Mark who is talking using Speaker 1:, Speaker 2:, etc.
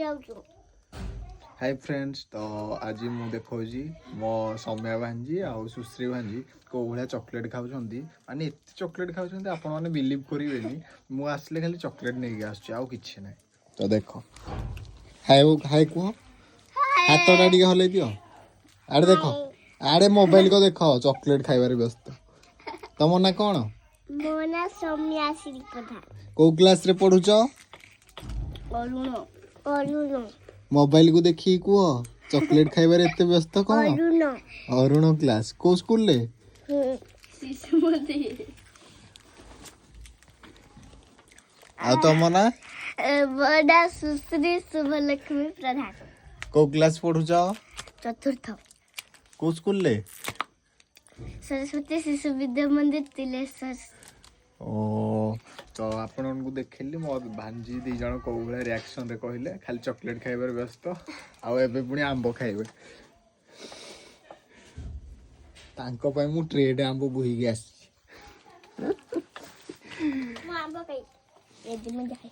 Speaker 1: hi friends तो आज मु देखी मो सौम्या भांजी आ सुश्री भांजी को भाया चॉकलेट खाऊँ माने एत चॉकलेट खाऊँ आपण मैंने बिलीव करेंगे मुझे आसले खाली चॉकलेट नहीं आसू किसी ना तो देख हाय हाय कह हाथ टे हल दियो आड़े देख आड़े मोबाइल को देख चॉकलेट खाइबार व्यस्त तुम ना कौन
Speaker 2: मो ना सौम्या श्रीप्रधान
Speaker 1: को क्लास रे पढ़ुच
Speaker 2: अरुण
Speaker 1: मोबाइल को देखी कह चॉकलेट खाइबार एत व्यस्त कौन
Speaker 2: अरुण
Speaker 1: अरुण क्लास को स्कूल ले आ तुम ना
Speaker 2: बड़ा सुश्री शुभलक्ष्मी प्रधान
Speaker 1: को क्लास पढ़ुच
Speaker 2: चतुर्थ
Speaker 1: को स्कूल ले
Speaker 2: सरस्वती शिशु विद्या मंदिर तिलेश्वर
Speaker 1: ओ तो आपण को देखली मो भांजी दी जन को भाया रिएक्शन रे कहले खाली चॉकलेट खाइबार व्यस्त आउ एबे पुणी आंब खाइबे तांको पय मु ट्रेड आंब बुही आसी
Speaker 2: मो आंब खाई ए दिन में जाए